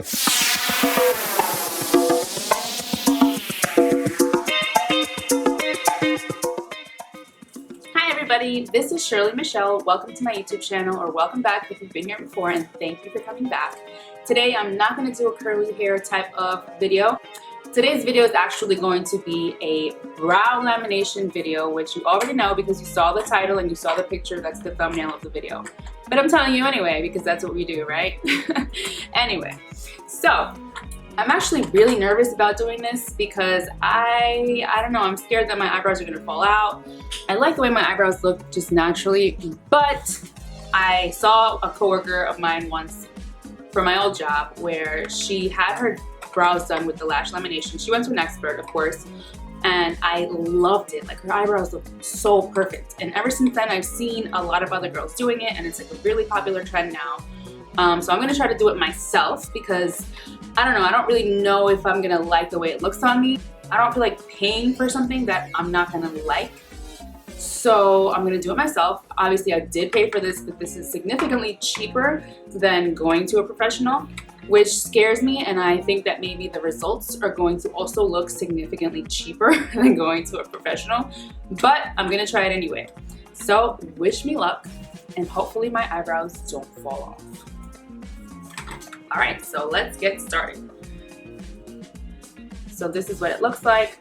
Hi everybody, this is Shirley Michelle. Welcome to my YouTube channel, or welcome back if you've been here before, and thank you for coming back. Today I'm not going to do a curly hair type of video. Today's video is actually going to be a brow lamination video, which you already know because you saw the title and you saw the picture. That's the thumbnail of the video. But I'm telling you anyway because that's what we do, right? Anyway, so I'm actually really nervous about doing this because I don't know, I'm scared that my eyebrows are going to fall out. I like the way my eyebrows look just naturally, but I saw a coworker of mine once for my old job where she had her brows done with the lash lamination. She went to an expert, of course, and I loved it. Like, her eyebrows look so perfect. And ever since then, I've seen a lot of other girls doing it, and it's like a really popular trend now. So I'm gonna try to do it myself because I don't know, I don't really know if I'm gonna like the way it looks on me. I don't feel like paying for something that I'm not gonna like. So I'm gonna do it myself. Obviously, I did pay for this, but this is significantly cheaper than going to a professional, which scares me, and I think that maybe the results are going to also look significantly cheaper than going to a professional, but I'm gonna try it anyway. So wish me luck, and hopefully my eyebrows don't fall off. All right, so let's get started. So this is what it looks like.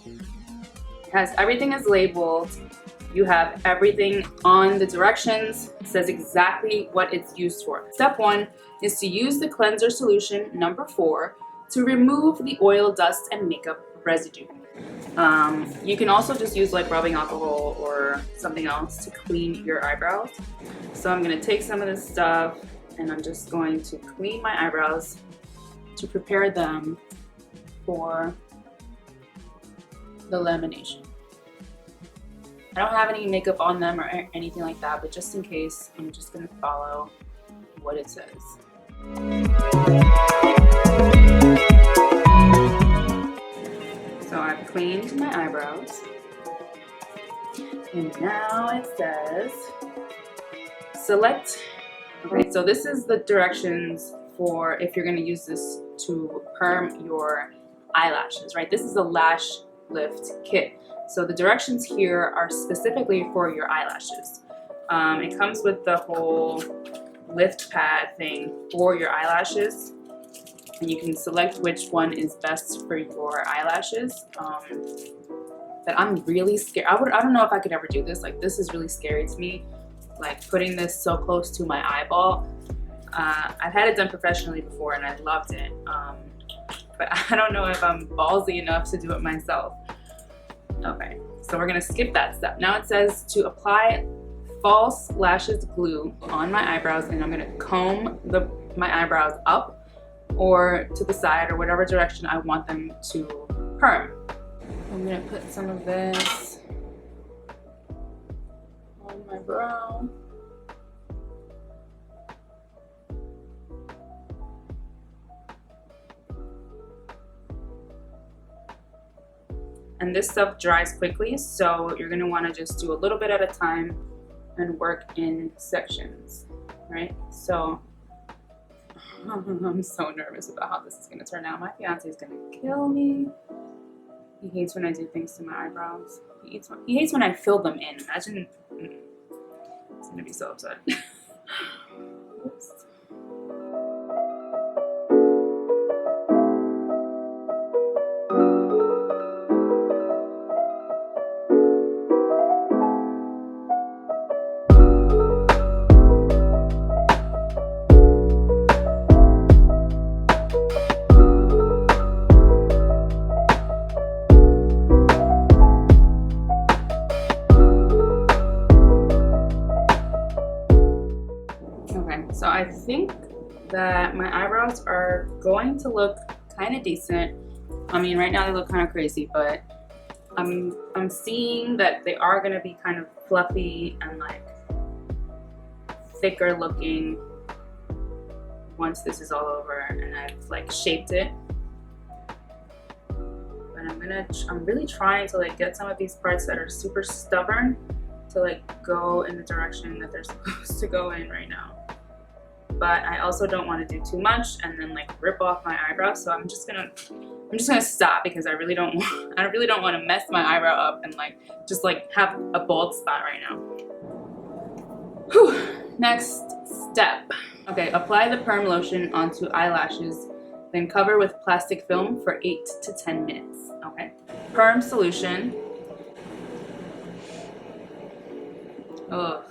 It has everything is labeled. You have everything on the directions. It says exactly what it's used for. Step 1 is to use the cleanser solution number 4 to remove the oil, dust, and makeup residue. You can also just use like rubbing alcohol or something else to clean your eyebrows. So I'm gonna take some of this stuff and I'm just going to clean my eyebrows to prepare them for the lamination. I don't have any makeup on them or anything like that, but just in case, I'm just gonna follow what it says. So I've cleaned my eyebrows, and now it says select. Okay, so this is the directions for if you're gonna use this to perm your eyelashes, right? This is a lash lift kit. So the directions here are specifically for your eyelashes. It comes with the whole lift pad thing for your eyelashes, and you can select which one is best for your eyelashes. But I'm really scared. I don't know if I could ever do this. Like, this is really scary to me. Like, putting this so close to my eyeball. I've had it done professionally before and I loved it. But I don't know if I'm ballsy enough to do it myself. Okay, so we're gonna skip that step. Now it says to apply false lashes glue on my eyebrows, and I'm gonna comb my eyebrows up or to the side or whatever direction I want them to perm. I'm gonna put some of this on my brow. And this stuff dries quickly, so you're gonna wanna just do a little bit at a time and work in sections, right? So I'm so nervous about how this is gonna turn out. My fiance is gonna kill me. He hates when I do things to my eyebrows. He hates when I fill them in. Imagine, he's gonna be so upset. Oops. So I think that my eyebrows are going to look kind of decent. I mean, right now they look kind of crazy, but I'm seeing that they are going to be kind of fluffy and like thicker looking once this is all over and I've like shaped it. But I'm really trying to like get some of these parts that are super stubborn to like go in the direction that they're supposed to go in right now. but I also don't want to do too much and then like rip off my eyebrow. So I'm just gonna stop because I really don't want to mess my eyebrow up and like just like have a bald spot right now. Whew. Next step. Okay, apply the perm lotion onto eyelashes, then cover with plastic film for 8 to 10 minutes. Okay. Perm solution. Ugh.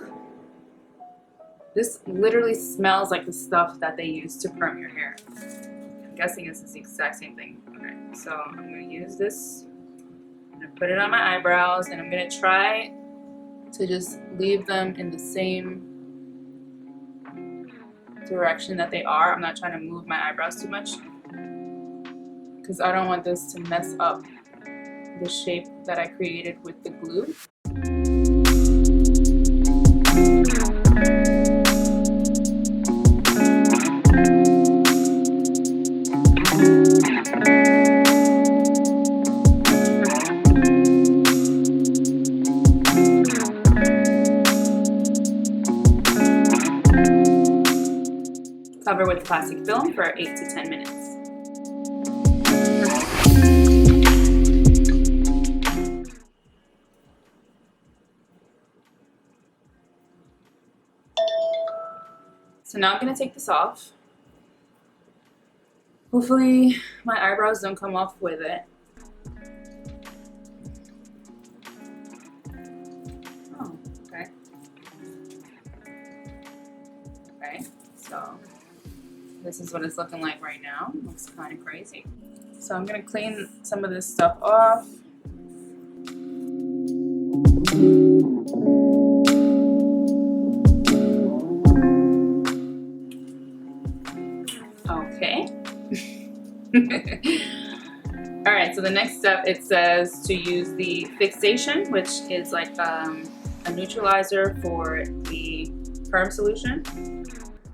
This literally smells like the stuff that they use to perm your hair. I'm guessing this is the exact same thing. Okay, so I'm gonna use this. I'm gonna put it on my eyebrows and I'm gonna try to just leave them in the same direction that they are. I'm not trying to move my eyebrows too much because I don't want this to mess up the shape that I created with the glue. Cover with plastic film for 8 to 10 minutes. So now I'm going to take this off. Hopefully my eyebrows don't come off with it. Oh, okay. Okay, so this is what it's looking like right now. Looks kind of crazy. So I'm going to clean some of this stuff off. Okay. Alright, so the next step, it says to use the fixation, which is like a neutralizer for the perm solution.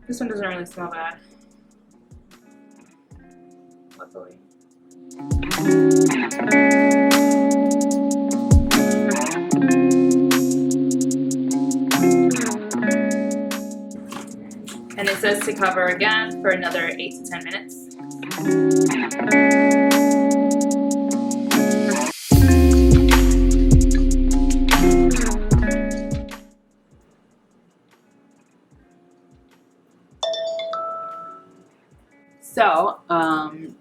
This one doesn't really smell bad, luckily. And it says to cover again for another 8 to 10 minutes. So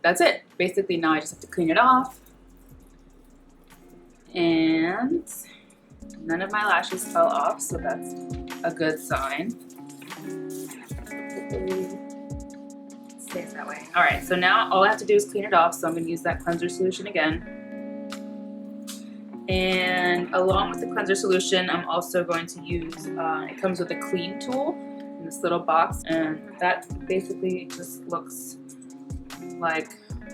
that's it. Basically now I just have to clean it off. And none of my lashes fell off, so that's a good sign. Stays that way. Alright, so now all I have to do is clean it off, so I'm going to use that cleanser solution again. And along with the cleanser solution, I'm also going to use, it comes with a clean tool in this little box, and that basically just looks like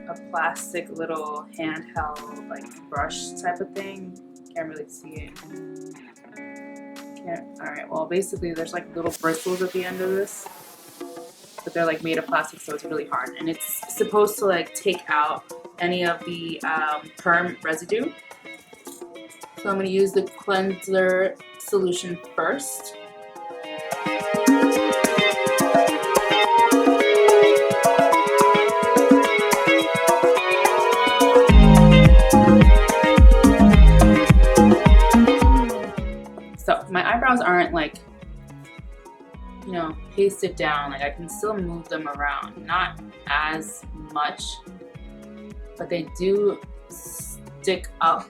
a plastic little handheld like brush type of thing. Can't really see it. Alright, well basically there's like little bristles at the end of this, but they're like made of plastic, so it's really hard, and it's supposed to like take out any of the perm residue. So I'm going to use the cleanser solution first. So my eyebrows aren't like, you know, pasted down. Like I can still move them around, not as much, but they do stick up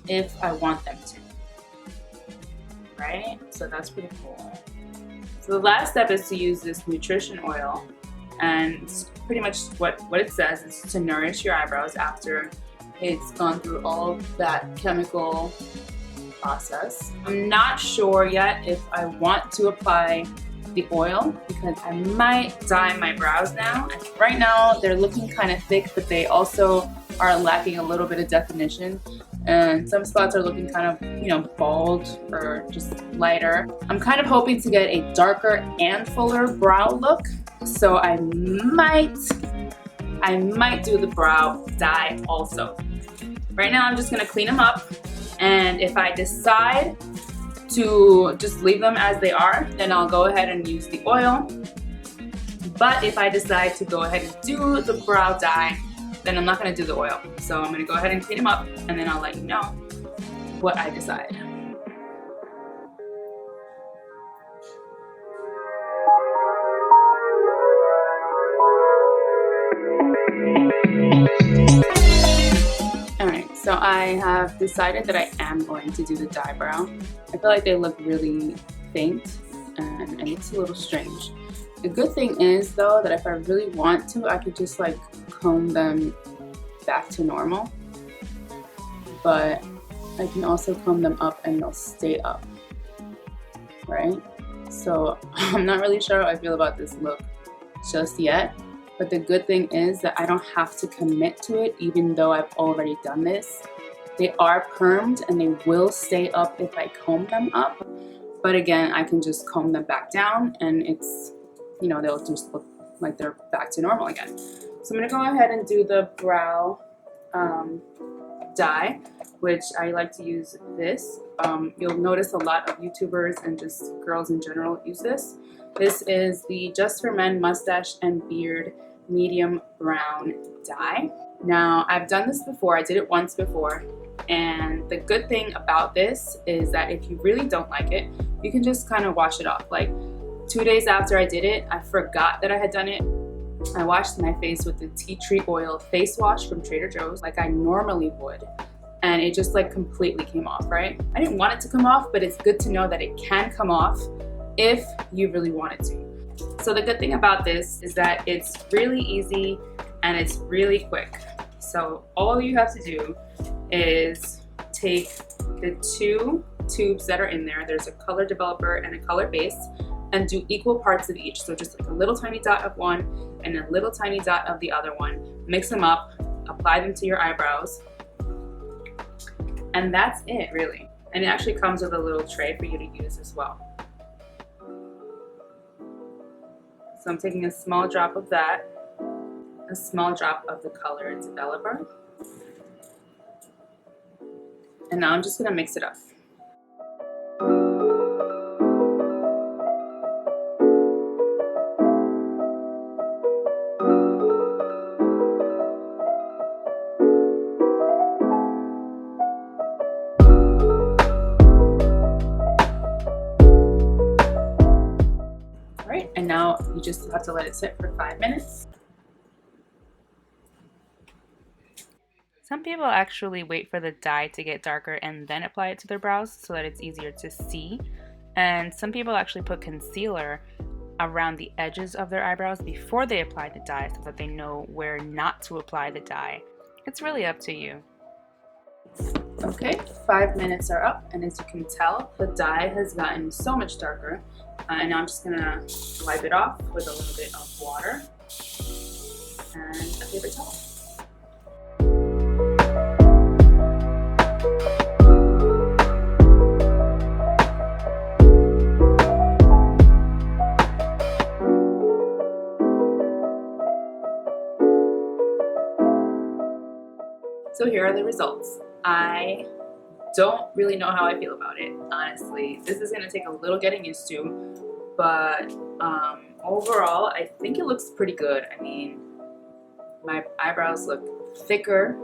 if I want them to, right? So that's pretty cool. So the last step is to use this nutrition oil, and pretty much what it says is to nourish your eyebrows after it's gone through all of that chemical process. I'm not sure yet if I want to apply the oil because I might dye my brows now. Right now they're looking kind of thick, but they also are lacking a little bit of definition, and some spots are looking kind of, you know, bald or just lighter. I'm kind of hoping to get a darker and fuller brow look, so I might do the brow dye also. Right now I'm just gonna clean them up, and if I decide to just leave them as they are, then I'll go ahead and use the oil. But if I decide to go ahead and do the brow dye, then I'm not going to do the oil. So I'm going to go ahead and clean them up, and then I'll let you know what I decide. Alright, so I have decided that I am going to do the dye brow. I feel like they look really faint and it looks a little strange. The good thing is though that if I really want to, I could just like comb them back to normal. But I can also comb them up and they'll stay up, right? So I'm not really sure how I feel about this look just yet. But the good thing is that I don't have to commit to it even though I've already done this. They are permed and they will stay up if I comb them up. But again, I can just comb them back down and it's, you know, they'll just look like they're back to normal again. So I'm gonna go ahead and do the brow dye, which I like to use this. You'll notice a lot of YouTubers and just girls in general use this. This is the Just for Men Mustache and Beard Medium Brown Dye. Now, I've done this before. I did it once before. And the good thing about this is that if you really don't like it, you can just kind of wash it off. Like 2 days after I did it, I forgot that I had done it. I washed my face with the tea tree oil face wash from Trader Joe's like I normally would. And it just like completely came off, right? I didn't want it to come off, but it's good to know that it can come off if you really want it to. So the good thing about this is that it's really easy and it's really quick. So all you have to do is take the 2 tubes that are in there. There's a color developer and a color base, and do equal parts of each. So just like a little tiny dot of one and a little tiny dot of the other one. Mix them up, apply them to your eyebrows, and that's it really. And it actually comes with a little tray for you to use as well. So I'm taking a small drop of that, a small drop of the color developer, and now I'm just gonna mix it up. And now you just have to let it sit for 5 minutes. Some people actually wait for the dye to get darker and then apply it to their brows so that it's easier to see. And some people actually put concealer around the edges of their eyebrows before they apply the dye so that they know where not to apply the dye. It's really up to you. Okay, 5 minutes are up, and as you can tell, the dye has gotten so much darker. And now I'm just gonna wipe it off with a little bit of water and a paper towel. So here are the results. I don't really know how I feel about it, honestly. This is gonna take a little getting used to, but overall, I think it looks pretty good. I mean, my eyebrows look thicker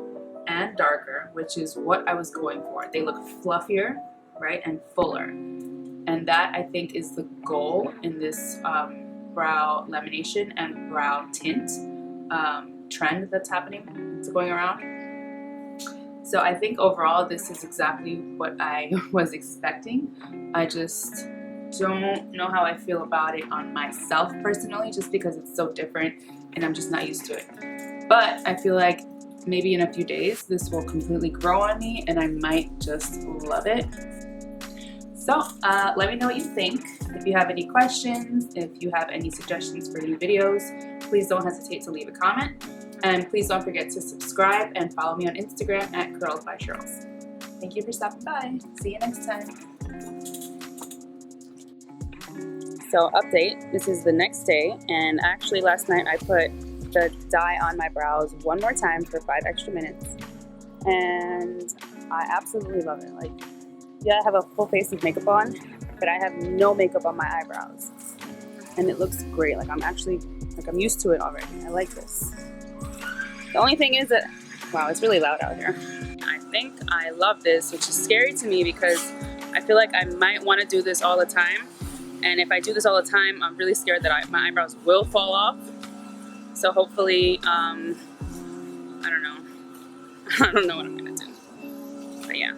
and darker, which is what I was going for. They look fluffier, right, and fuller. And that, I think, is the goal in this brow lamination and brow tint trend that's happening, it's going around. So I think overall this is exactly what I was expecting. I just don't know how I feel about it on myself personally, just because it's so different and I'm just not used to it. But I feel like maybe in a few days this will completely grow on me and I might just love it. So let me know what you think. If you have any questions, if you have any suggestions for new videos, please don't hesitate to leave a comment. And please don't forget to subscribe and follow me on Instagram at Curls by Shirls. Thank you for stopping by. See you next time. So update, this is the next day, and actually last night I put the dye on my brows one more time for 5 extra minutes. And I absolutely love it. Like, yeah, I have a full face of makeup on, but I have no makeup on my eyebrows. And it looks great. Like, I'm actually Like, I'm used to it already. I like this. The only thing is that, wow, it's really loud out here. I think I love this, which is scary to me because I feel like I might want to do this all the time. And if I do this all the time, I'm really scared that my eyebrows will fall off. So hopefully, I don't know. I don't know what I'm gonna do. But yeah.